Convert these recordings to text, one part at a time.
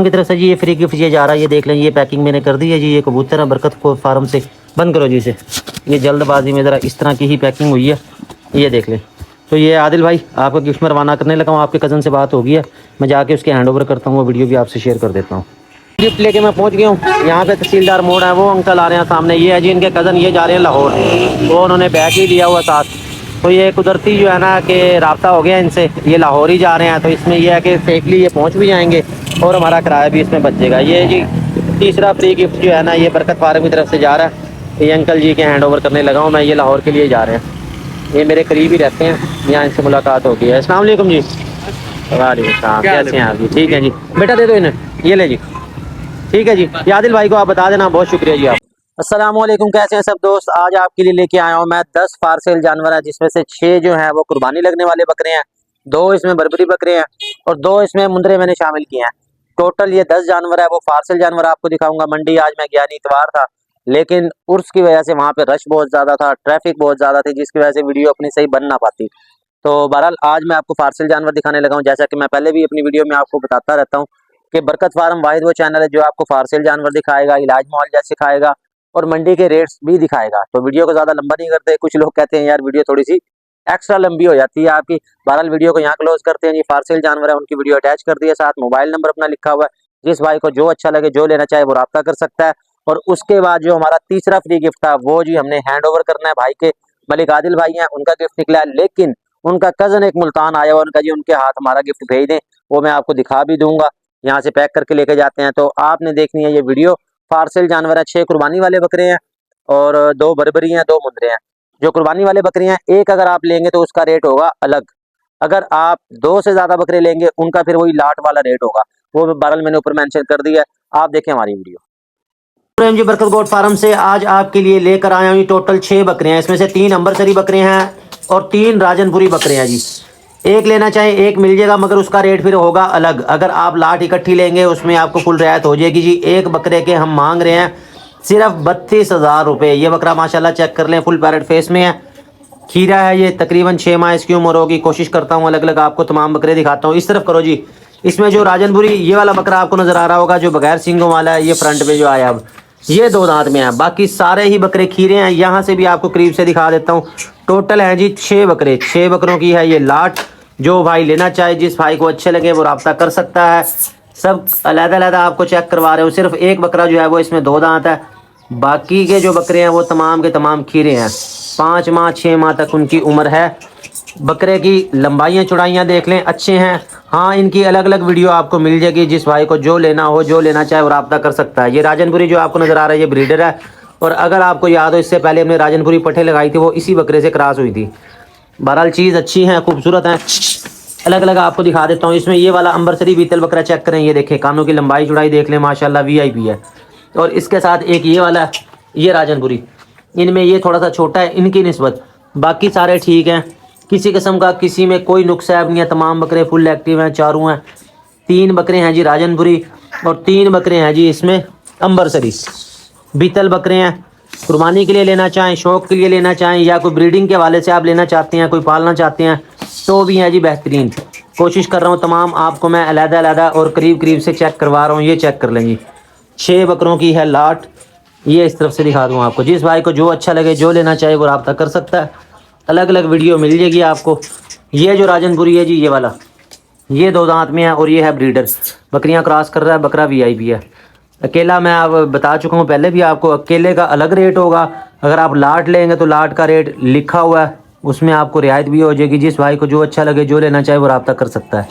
Farm की तरफ से जी ये फ्री गिफ्ट ये जा रहा है, ये देख लें, ये पैकिंग मैंने कर दी है जी। ये कबूतर है बरकत को फार्म से। बंद करो जी इसे, ये जल्दबाजी में ज़रा इस तरह की ही पैकिंग हुई है, ये देख लें। तो ये आदिल भाई आपको गिफ्ट में रवाना करने लगा हूँ, आपके कज़न से बात हो गई है, मैं जाके उसके हैंड ओवर करता हूँ, वो वीडियो भी आपसे शेयर कर देता हूँ। गिफ्ट लेके मैं पहुँच गया हूँ, यहाँ पे तहसीलदार मोड़ है, वो अंकल आ रहे हैं सामने, ये है जी इनके कज़न, ये जा रहे हैं लाहौर, तो उन्होंने बैग ही लिया हुआ साथ। तो ये कुदरती जो है ना कि राब्ता हो गया इनसे, ये लाहौर ही जा रहे हैं, तो इसमें यह है कि सेफली ये पहुँच भी जाएंगे और हमारा किराया भी इसमें बच जाएगा। ये जी तीसरा फ्री गिफ्ट जो है ना ये बरकत फार्म की तरफ से जा रहा है, ये अंकल जी के हैंड ओवर करने लगा हूँ मैं, ये लाहौर के लिए जा रहे हैं, ये मेरे करीब ही रहते हैं, यहाँ इनसे मुलाकात हो गई है। अस्सलाम वालेकुम जी। वालेकुम सलाम, कैसे हैं आप जी? ठीक है जी, बेटा दे दो इन्हें, ये ले जी, ठीक है जी। यादिल भाई को आप बता देना, बहुत शुक्रिया जी आप। अस्सलाम वालेकुम, कैसे हैं सब दोस्त? आज आपके लिए लेके आया हूँ मैं 10 फारसेल जानवर है, जिसमें से 6 जो हैं वो कुर्बानी लगने वाले बकरे हैं, 2 इसमें बर्बरी बकरे हैं और 2 इसमें मुंदरे मैंने शामिल किए हैं। टोटल ये 10 जानवर है, वो फारसेल जानवर आपको दिखाऊंगा। मंडी आज मैं गया नहीं, इतवार था, लेकिन उर्स की वजह से वहाँ पे रश बहुत ज़्यादा था, ट्रैफिक बहुत ज़्यादा थी, जिसकी वजह से वीडियो अपनी सही बन ना पाती। तो बहरहाल आज मैं आपको फारसेल जानवर दिखाने लगा हूँ। जैसा कि मैं पहले भी अपनी वीडियो में आपको बताता रहता हूँ कि बरकत फार्म वाहिद वो चैनल है जो आपको फारसेल जानवर दिखाएगा, इलाज मुआवजा सिखाएगा और मंडी के रेट्स भी दिखाएगा। तो वीडियो को ज़्यादा लंबा नहीं करते, कुछ लोग कहते हैं यार वीडियो थोड़ी सी एक्स्ट्रा लंबी हो जाती है आपकी। बहरहाल वीडियो को यहाँ क्लोज करते हैं। ये फारसेल जानवर है, उनकी वीडियो अटैच कर दी है, साथ मोबाइल नंबर अपना लिखा हुआ है, जिस भाई को जो अच्छा लगे, जो लेना चाहे वो रब्ता कर सकता है। और उसके बाद जो हमारा तीसरा फ्री गिफ्ट था वो जी हमने हैंड ओवर करना है भाई के, मलिक आदिल भाई हैं, उनका गिफ्ट निकला है, लेकिन उनका कज़न एक मुल्तान आया हुआ, उनका जी उनके हाथ हमारा गिफ्ट भेज दें, वो मैं आपको दिखा भी दूंगा। यहाँ से पैक करके लेके जाते हैं, तो आपने देखनी है ये वीडियो। फारसेल जानवर है, 6 कुर्बानी वाले बकरे हैं और 2 बर्बरी हैं, 2 मुंदरे हैं। जो कुर्बानी वाले बकरे हैं, एक अगर आप लेंगे तो उसका रेट होगा अलग, अगर आप 2 से ज़्यादा बकरे लेंगे उनका फिर वही लाट वाला रेट होगा, वो बहरहाल मैंने ऊपर मेंशन कर दिया है, आप देखें हमारी वीडियो। प्रेम जी बरकत गोट फार्म से आज आपके लिए लेकर आया हूँ टोटल 6 बकरे हैं, इसमें से 3 अंबरसरी बकरे हैं और 3 राजनपुरी बकरे हैं जी। एक लेना चाहे एक मिल जाएगा, मगर उसका रेट फिर होगा अलग। अगर आप लाट इकट्ठी लेंगे उसमें आपको फुल रियायत हो जाएगी जी। एक बकरे के हम मांग रहे हैं सिर्फ 32,000 रुपये। ये बकरा माशाल्लाह चेक कर लें, फुल पैरेट फेस में है, खीरा है, ये तकरीबन 6 माह इसकी उम्र होगी। कोशिश करता हूँ अलग अलग आपको तमाम बकरे दिखाता हूँ। इस तरफ करो जी, इसमें जो राजनपुरी ये वाला बकरा आपको नज़र आ रहा होगा जो बगैर सींगों वाला है, ये फ्रंट पे जो आया, अब ये 2 दांत में है, बाकी सारे ही बकरे खीरे हैं। यहाँ से भी आपको करीब से दिखा देता हूँ। टोटल है जी 6 बकरे, 6 बकरों की है ये लाट। जो भाई लेना चाहे, जिस भाई को अच्छे लगे वो रब्ता कर सकता है। सब अलग-अलग आपको चेक करवा रहे हो। सिर्फ एक बकरा जो है वो इसमें 2 दांत है, बाकी के जो बकरे हैं वो तमाम के तमाम खीरे हैं। 5 माह 6 माह तक उनकी उम्र है। बकरे की लंबाइयाँ चौड़ाइयाँ देख लें, अच्छे हैं। हाँ, इनकी अलग अलग वीडियो आपको मिल जाएगी, जिस भाई को जो लेना हो, जो लेना चाहे वो रब्ता कर सकता है। ये राजनपुरी जो आपको नज़र आ रहा है ये ब्रीडर है, और अगर आपको याद हो इससे पहले हमने राजनपुरी पट्टे लगाई थी, वो इसी बकरे से क्रॉस हुई थी। बहरहाल चीज़ अच्छी है, खूबसूरत है। अलग अलग आपको दिखा देता हूँ। इसमें ये वाला अंबरसरी बीतल बकरा चेक करें, ये देखें, कानों की लंबाई चौड़ाई देख लें, माशाल्लाह वीआईपी है। और इसके साथ एक ये वाला, ये राजनपुरी, इनमें ये थोड़ा सा छोटा है इनकी निस्बत, बाकी सारे ठीक हैं, किसी किस्म का किसी में कोई नुकसान नहीं है। तमाम बकरे फुल एक्टिव हैं, चारों हैं। 3 बकरे हैं जी राजनपुरी और 3 बकरे हैं जी इसमें अंबरसरी बीतल बकरे हैं। कुर्बानी के लिए लेना चाहें, शौक़ के लिए लेना चाहें, या कोई ब्रीडिंग के हवाले से आप लेना चाहते हैं, कोई पालना चाहते हैं, तो भी है जी बेहतरीन। कोशिश कर रहा हूँ तमाम आपको मैं अलग-अलग और करीब करीब से चेक करवा रहा हूँ। ये चेक कर लें जी, 6 बकरों की है लाट। ये इस तरफ से दिखा दूँ आपको, जिस भाई को जो अच्छा लगे, जो लेना चाहे वो रब्ता कर सकता है। अलग अलग वीडियो मिल जाएगी आपको। ये जो राजनपुरी है जी, ये वाला, ये 2 दांत में है और ये है ब्रीडर, बकरियां क्रॉस कर रहा है, बकरा वीआईपी है। अकेला मैं आप बता चुका हूँ पहले भी आपको, अकेले का अलग रेट होगा। अगर आप लाट लेंगे तो लाट का रेट लिखा हुआ है, उसमें आपको रियायत भी हो जाएगी। जिस भाई को जो अच्छा लगे, जो लेना चाहे वो रब्ता कर सकता है।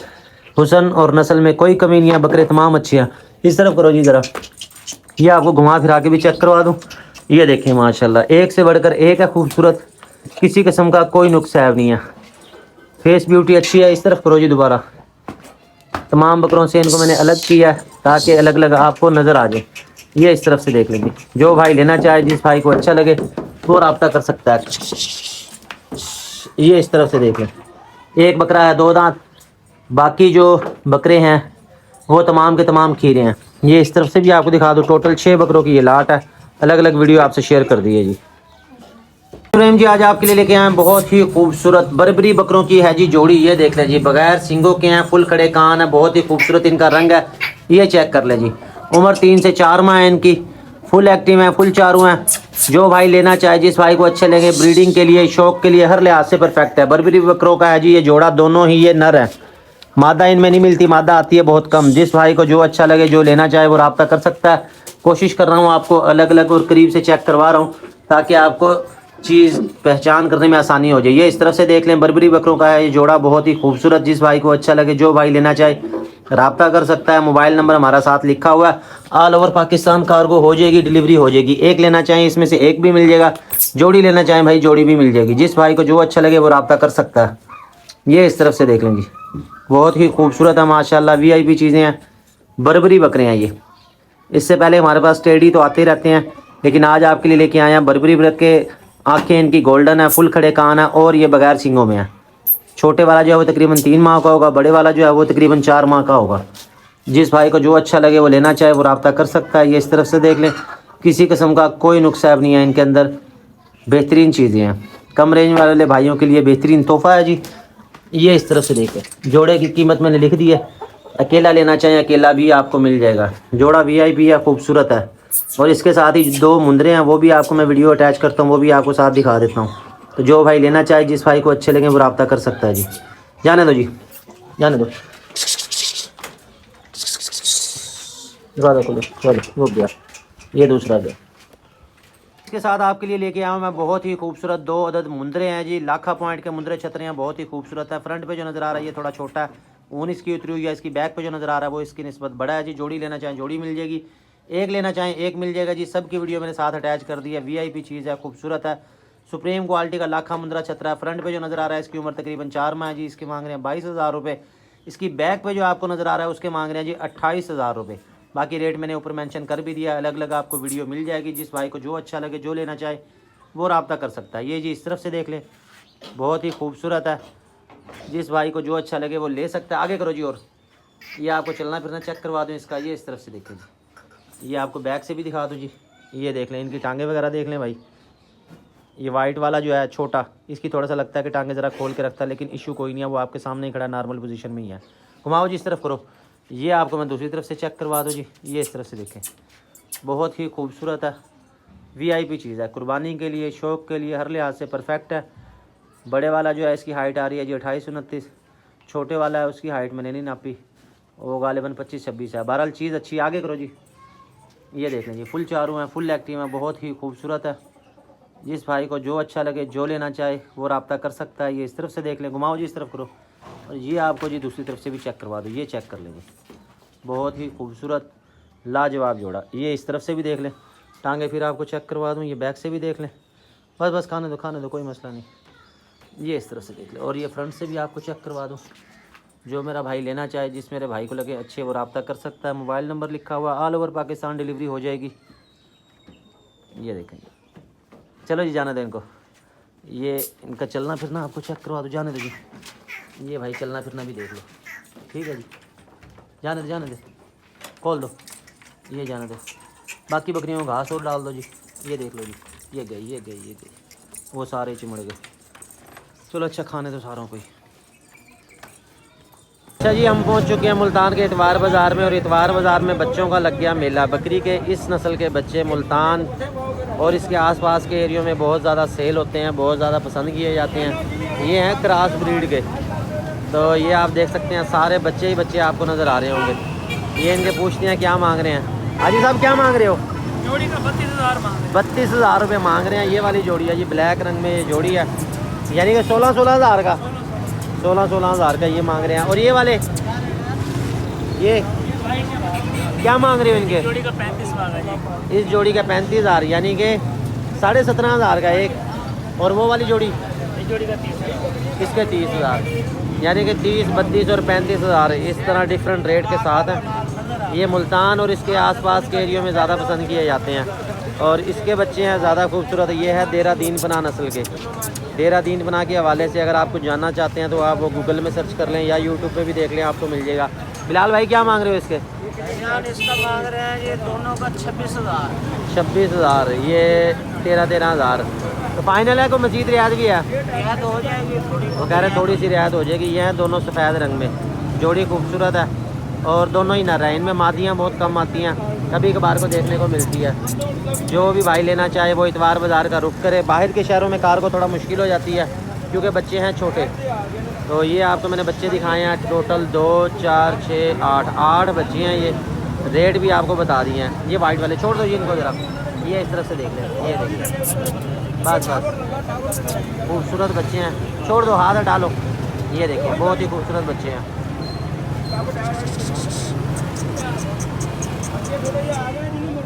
हुसन और नस्ल में कोई कमी नहीं है, बकरे तमाम अच्छे हैं। इस तरफ करो जी ज़रा, ये आपको घुमा फिरा के भी चेक करवा दूँ। ये देखें माशाल्लाह, एक से बढ़कर एक है खूबसूरत, किसी किस्म का कोई नुकसान नहीं है, फेस ब्यूटी अच्छी है। इस तरफ करो जी दोबारा, तमाम बकरों से इनको मैंने अलग किया है ताकि अलग अलग आपको नज़र आ जाए। ये इस तरफ से देख लेंगे, जो भाई लेना चाहे, जिस भाई को अच्छा लगे वो रब्ता कर सकता है। ये इस तरफ से देख लें, एक बकरा है 2 दांत, बाकी जो बकरे हैं वो तमाम के तमाम खीरे हैं। ये इस तरफ से भी आपको दिखा दूँ। टोटल 6 बकरों की ये लाट है, अलग अलग वीडियो आपसे शेयर कर दी है जी। प्रेम जी आज आपके लिए लेके आए हैं बहुत ही खूबसूरत बर्बरी बकरों की है जी जोड़ी। ये देख लें जी, बगैर सिंगों के हैं, फुल खड़े कान है, बहुत ही खूबसूरत इनका रंग है। ये चेक कर ले जी, उम्र 3 से 4 माह है इनकी, फुल एक्टिव है, फुल चारू हैं। जो भाई लेना चाहे, जिस भाई को अच्छे लगे, ब्रीडिंग के लिए, शौक के लिए, हर लिहाज से परफेक्ट है। बर्बरी बकरों का है जी ये जोड़ा, दोनों ही ये नर है। मादा इनमें नहीं मिलती, मादा आती है बहुत कम। जिस भाई को जो अच्छा लगे, जो लेना चाहे वो रब्ता कर सकता है। कोशिश कर रहा हूँ आपको अलग अलग और करीब से चेक करवा रहा हूँ ताकि आपको चीज़ पहचान करने में आसानी हो जाए। ये इस तरफ से देख लें, बर्बरी बकरों का है ये जोड़ा, बहुत ही खूबसूरत। जिस भाई को अच्छा लगे, जो भाई लेना चाहे रब्ता कर सकता है। मोबाइल नंबर हमारा साथ लिखा हुआ है। ऑल ओवर पाकिस्तान कार्गो हो जाएगी, डिलीवरी हो जाएगी। एक लेना चाहें इसमें से एक भी मिल जाएगा, जोड़ी लेना चाहें भाई जोड़ी भी मिल जाएगी। जिस भाई को जो अच्छा लगे वो रब्ता कर सकता है। ये इस तरफ से देख लें जी, बहुत ही खूबसूरत है माशाल्लाह, वीआईपी चीज़ें हैं, बर्बरी बकरे हैं ये। इससे पहले हमारे पास टेडी तो आते रहते हैं, लेकिन आज आपके लिए लेके आए हैं बर्बरी बकरे के। आंखें इनकी गोल्डन है, फुल खड़े कान है और ये बगैर सींगों में है। छोटे वाला जो है वो तकरीबन 3 माह का होगा, बड़े वाला जो है वो तकरीबन 4 माह का होगा। जिस भाई को जो अच्छा लगे वो लेना चाहे वो रब्ता कर सकता है। ये इस तरफ से देख लें, किसी किस्म का कोई नुकसान नहीं है इनके अंदर, बेहतरीन चीज़ें हैं। कम रेंज वाले भाइयों के लिए बेहतरीन तोहफ़ा है जी। ये इस तरफ से देखें, जोड़े की कीमत मैंने लिख दी है। अकेला लेना चाहें अकेला भी आपको मिल जाएगा। जोड़ा वीआईपी है, खूबसूरत है। और इसके साथ ही 2 मुंदरे हैं, वो भी आपको मैं वीडियो अटैच करता हूँ, वो भी आपको साथ दिखा देता हूँ। तो जो भाई लेना चाहे, जिस भाई को अच्छे लगे वो रब्ता कर सकता है जी। जाने दो जी, जाने दो, रुक गया। ये दूसरा गया। इसके साथ आपके लिए लेके आया हूँ मैं बहुत ही खूबसूरत 2 अदद मुंदरे हैं जी। लाखा पॉइंट के मुंदरे छतरे हैं, बहुत ही खूबसूरत है। फ्रंट पे जो नज़र आ रहा है ये थोड़ा छोटा है, ऊन इसकी उतरी हुई है। इसकी बैक पे जो नज़र आ रहा है वो इसकी निस्बत बड़ा है जी। जोड़ी लेना चाहें जोड़ी मिल जाएगी, एक लेना चाहें एक मिल जाएगा जी। सब की वीडियो मैंने साथ अटैच कर दी है। वीआईपी चीज़ है, खूबसूरत है, सुप्रीम क्वालिटी का लाखा मुंदरा छतरा है। फ्रंट पे जो नज़र आ रहा है इसकी उम्र तकरीबन 4 माह है जी। इसके मांग रहे हैं 22,000 रुपये। इसकी बैक पे जो आपको नज़र आ रहा है उसके मांग रहे हैं जी 28,000 रुपये। बाकी रेट मैंने ऊपर मेंशन कर भी दिया, अलग अलग आपको वीडियो मिल जाएगी। जिस भाई को जो अच्छा लगे, जो लेना चाहे वो रब्ता कर सकता है। ये जी इस तरफ से देख लें, बहुत ही खूबसूरत है। जिस भाई को जो अच्छा लगे वो ले सकता है। आगे करो जी, और ये आपको चलना फिरना चेक करवा दूँ इसका। ये इस तरफ से देखें जी, ये आपको बैक से भी दिखा दूँ जी। ये देख लें, इनकी टांगे वगैरह देख लें भाई। ये वाइट वाला जो है छोटा, इसकी थोड़ा सा लगता है कि टांगे ज़रा खोल के रखता है, लेकिन इशू कोई नहीं है, वो आपके सामने ही खड़ा नॉर्मल पोजीशन में ही है। घुमाओ जी, इस तरफ करो। ये आपको मैं दूसरी तरफ से चेक करवा दूँ जी। ये इस तरफ से देखें, बहुत ही खूबसूरत है, वीआईपी चीज़ है। कुर्बानी के लिए, शौक़ के लिए, हर लिहाज से परफेक्ट है। बड़े वाला जो है इसकी हाइट आ रही है जी 28-29। छोटे वाला है उसकी हाइट मैंने नहीं नापी, वो गालिबन 25-26 है। बहरहाल चीज़ अच्छी। आगे करो जी। ये देख लें जी, फुल चारू हैं, फुल एक्टिव हैं, बहुत ही खूबसूरत है। जिस भाई को जो अच्छा लगे, जो लेना चाहे वो रब्ता कर सकता है। ये इस तरफ से देख लें, घुमाओ जी, इस तरफ करो। और ये आपको जी दूसरी तरफ से भी चेक करवा दो। ये चेक कर लेंगे, बहुत ही खूबसूरत लाजवाब जोड़ा। ये इस तरफ से भी देख लें, टांगे फिर आपको चेक करवा दूँ। ये बैक से भी देख लें। बस खाने दो, कोई मसला नहीं। ये इस तरफ से देख लें, और ये फ्रंट से भी आपको चेक करवा दूँ। जो मेरा भाई लेना चाहे, जिस मेरे भाई को लगे अच्छे, वो रब्ता कर सकता है। मोबाइल नंबर लिखा हुआ, ऑल ओवर पाकिस्तान डिलीवरी हो जाएगी। ये देखें, चलो जी, जाने दो इनको। ये इनका चलना फिरना आपको चेक करवा दो, जाने दो जी। ये भाई चलना फिरना भी देख लो, ठीक है जी। जाने दो, खोल दो, ये जाने दो। बाकी बकरियों को घास और डाल दो जी। ये देख लो जी, ये गई, वो सारे चिमड़ गए। चलो अच्छा, खाने दो सारों को ही। अच्छा जी, हम पहुंच चुके हैं मुल्तान के इतवार बाज़ार में, और इतवार बाज़ार में बच्चों का लग गया मेला। बकरी के इस नस्ल के बच्चे मुल्तान और इसके आसपास के एरियो में बहुत ज़्यादा सेल होते हैं, बहुत ज़्यादा पसंद किए जाते हैं। ये हैं क्रॉस ब्रीड के, तो ये आप देख सकते हैं सारे बच्चे ही बच्चे आपको नज़र आ रहे होंगे। ये इनके पूछते हैं क्या मांग रहे हैं। हाजी साहब क्या मांग रहे हो? जोड़ी का 32,000 मांग रहे हैं। 32,000 रुपये मांग रहे हैं। ये वाली जोड़ी है जी, ब्लैक रंग में ये जोड़ी है, यानी कि 16,000 का, 16,000 का ये मांग रहे हैं। और ये वाले ये क्या मांग रहे हो इनके? जोड़ी का 35 मांगा जी। इस जोड़ी का 35,000, यानी कि 17,500 का एक। और वो वाली जोड़ी, इस जोड़ी का 30,000। इसके 30,000, यानी कि 30, 32 और 35,000 इस तरह डिफरेंट रेट के साथ हैं। ये मुल्तान और इसके आसपास के एरियो में ज़्यादा पसंद किए जाते हैं। और इसके बच्चे हैं ज़्यादा खूबसूरत। ये है देरा दीन पना नस्ल के। देरा दीन पना के हवाले से अगर आपको जानना चाहते हैं तो आप वो गूगल में सर्च कर लें या यूट्यूब पे भी देख लें, आपको मिल जाएगा। बिलाल भाई क्या मांग रहे हो इसके? यार इसका मांग रहे हैं ये दोनों का 26,000। 26,000, ये 13,000। तो फाइनल है, कोई मजीद रियायत भी है? रियायत हो जाएगी थोड़ी। वो कह रहे थोड़ी सी रियायत हो जाएगी। ये हैं दोनों सफ़ेद रंग में, जोड़ी खूबसूरत है और दोनों ही नर हैं। इनमें मादियाँ बहुत कम आती हैं, कभी कभार को देखने को मिलती है। जो भी भाई लेना चाहे वो इतवार बाज़ार का रुख करे। बाहर के शहरों में कार को थोड़ा मुश्किल हो जाती है क्योंकि बच्चे हैं छोटे। तो ये आपको मैंने बच्चे दिखाए हैं, टोटल 2 4 6 8 बच्चे हैं। ये रेट भी आपको बता दिए हैं। ये वाइट वाले छोड़ दो जी इनको ज़रा, ये इस तरफ से देख लें, ये देख लें, बस बस खूबसूरत बच्चे हैं, छोड़ दो, हाथ डालो। ये देखिए बहुत ही खूबसूरत बच्चे हैं।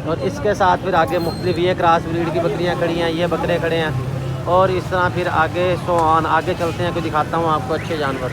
और इसके साथ फिर आगे मुख्तलिफ ये क्रॉस ब्रीड की बकरियां खड़ी हैं, ये बकरे खड़े हैं। और इस तरह फिर आगे सो ऑन आगे चलते हैं, कोई दिखाता हूँ आपको अच्छे जानवर।